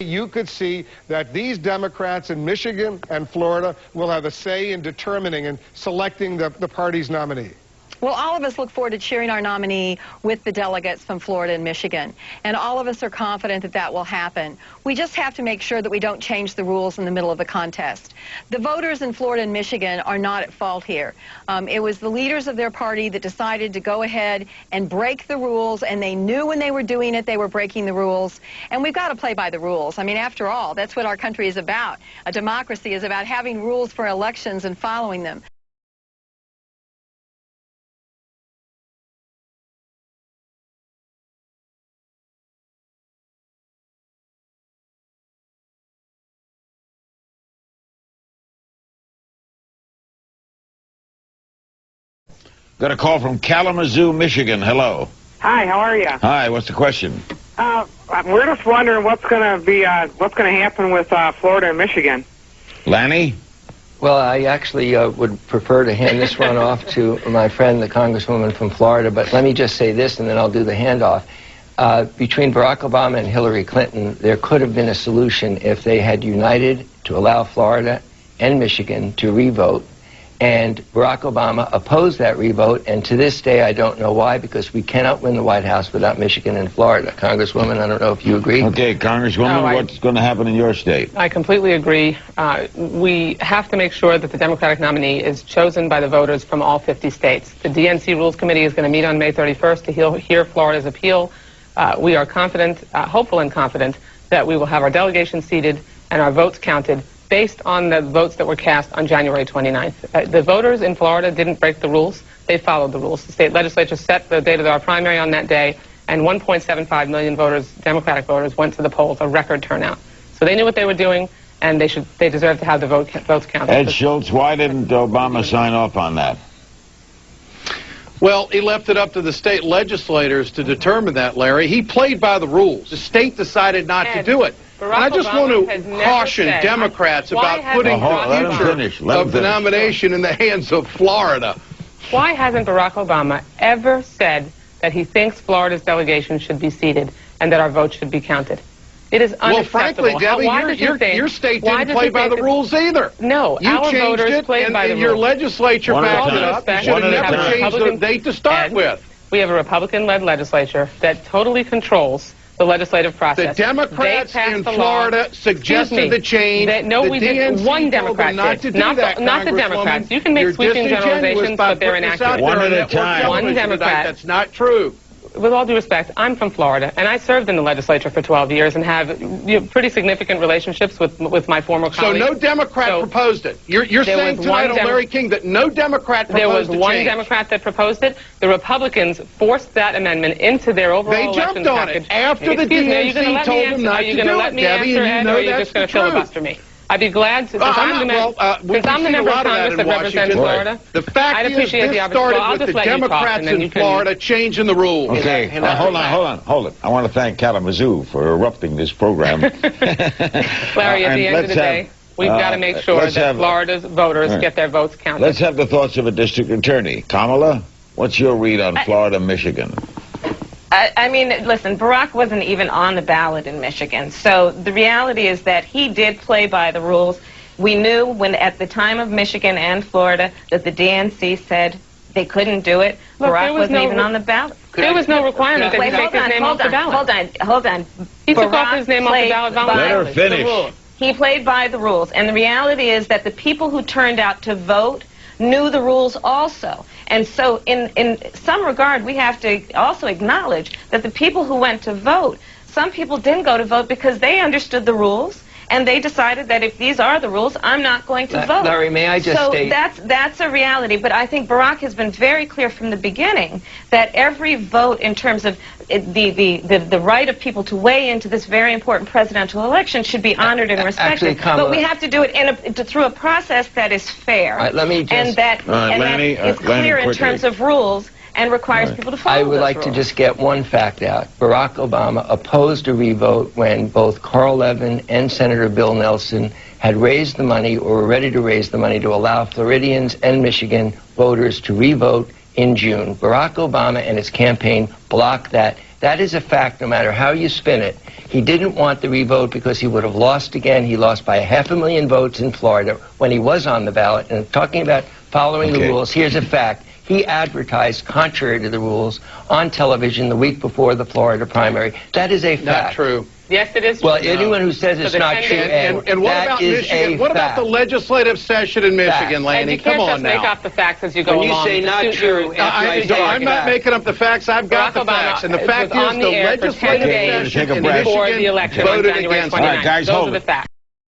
You could see that these Democrats in Michigan and Florida will have a say in determining and selecting the party's nominee. Well, all of us look forward to cheering our nominee with the delegates from Florida and Michigan, and all of us are confident that that will happen. We just have to make sure that we don't change the rules in the middle of the contest. The voters in Florida and Michigan are not at fault here. It was the leaders of their party that decided to go ahead and break the rules, and they knew when they were doing it they were breaking the rules, and we've got to play by the rules. I mean, after all, that's what our country is about. A democracy is about having rules for elections and following them. Got a call from Kalamazoo, Michigan. Hello. Hi, how are you? Hi, what's the question? We're just wondering what's going to happen with Florida and Michigan. Lanny? Well, I actually would prefer to hand this one off to my friend, the Congresswoman from Florida, but let me just say this, and then I'll do the handoff. Between Barack Obama and Hillary Clinton, there could have been a solution if they had united to allow Florida and Michigan to re-vote. And Barack Obama opposed that revote, and to this day I don't know why, because we cannot win the White House without Michigan and Florida. Congresswoman, I don't know if you agree. Okay, Congresswoman, what's going to happen in your state? I completely agree. We have to make sure that the Democratic nominee is chosen by the voters from all 50 states. The DNC Rules Committee is going to meet on May 31st to hear Florida's appeal. We are confident, hopeful and confident, that we will have our delegation seated and our votes counted based on the votes that were cast on January 29th. The voters in Florida didn't break the rules. They followed the rules. The state legislature set the date of our primary on that day, and 1.75 million voters, Democratic voters, went to the polls, a record turnout. So they knew what they were doing, and they deserve to have the votes counted. Ed Schultz, why didn't Obama sign off on that? Well, he left it up to the state legislators to determine that, Larry. He played by the rules. The state decided not to do it. And I just want to caution Democrats about putting the future of the nomination in the hands of Florida. Why hasn't Barack Obama ever said that he thinks Florida's delegation should be seated and that our votes should be counted? It is unacceptable. Well, frankly, Debbie, your state didn't play by the rules either. No, our voters played by the rules. Your legislature backed it up. You should have never changed the date to start with. We have a Republican-led legislature that totally controls the legislative process. The Democrats in Florida suggested the change. No, we didn't. One Democrat did. Not the Democrats. You can make sweeping generalizations, but they're inaccurate. One at a time. One Democrat. That's not true. With all due respect, I'm from Florida, and I served in the legislature for 12 years and have pretty significant relationships with my former colleagues. So no Democrat proposed it. You're saying tonight on Larry King that no Democrat proposed There was one change. Democrat that proposed it. The Republicans forced that amendment into their overall election package. They jumped on it after the DNC told them not to do it, Debbie, and you know that's the truth. Filibuster me? I'd be glad to, since I'm the member of Congress that represents Florida. The fact is, this started with the Democrats in Florida changing the rules. Okay, hold on. I want to thank Kalamazoo for erupting this program. Larry, at the end of the day, we've got to make sure that Florida's voters get their votes counted. Let's have the thoughts of a district attorney. Kamala, what's your read on Florida, Michigan? I mean, listen, Barack wasn't even on the ballot in Michigan. So the reality is that he did play by the rules. We knew when at the time of Michigan and Florida that the DNC said they couldn't do it. Look, Barack wasn't even on the ballot. There was no requirement that he take his name off the ballot. Hold on. He took off his name off the ballot voluntarily. Let her finish. He played by the rules. And the reality is that the people who turned out to vote knew the rules also. And so in some regard, we have to also acknowledge that the people who went to vote, some people didn't go to vote because they understood the rules, and they decided that if these are the rules, I'm not going to vote. Larry, may I just state... So that's a reality, but I think Barack has been very clear from the beginning that every vote in terms of the right of people to weigh into this very important presidential election should be honored and respected. But we have to do it through a process that is fair, and that is clear in terms of rules and requires people to follow I would like to just get one fact out. Barack Obama opposed a revote when both Carl Levin and Senator Bill Nelson had raised the money or were ready to raise the money to allow Floridians and Michigan voters to revote in June. Barack Obama and his campaign blocked that That is a fact, no matter how you spin it. He didn't want the revote because he would have lost again. He lost by 500,000 votes in Florida when he was on the ballot. And talking about following the rules, here's a fact. He advertised contrary to the rules on television the week before the Florida primary. That is a fact. Not true. Yes, it is. Well, anyone who says it's not true, and what about Michigan? What about the legislative session in Michigan, Lanny? Come on now. You can't just make up the facts as you go along. When you say not true, I'm not making up the facts. I've got the facts. And the fact is the legislative session in Michigan voted against it. All right, guys, hold it. Those are the facts.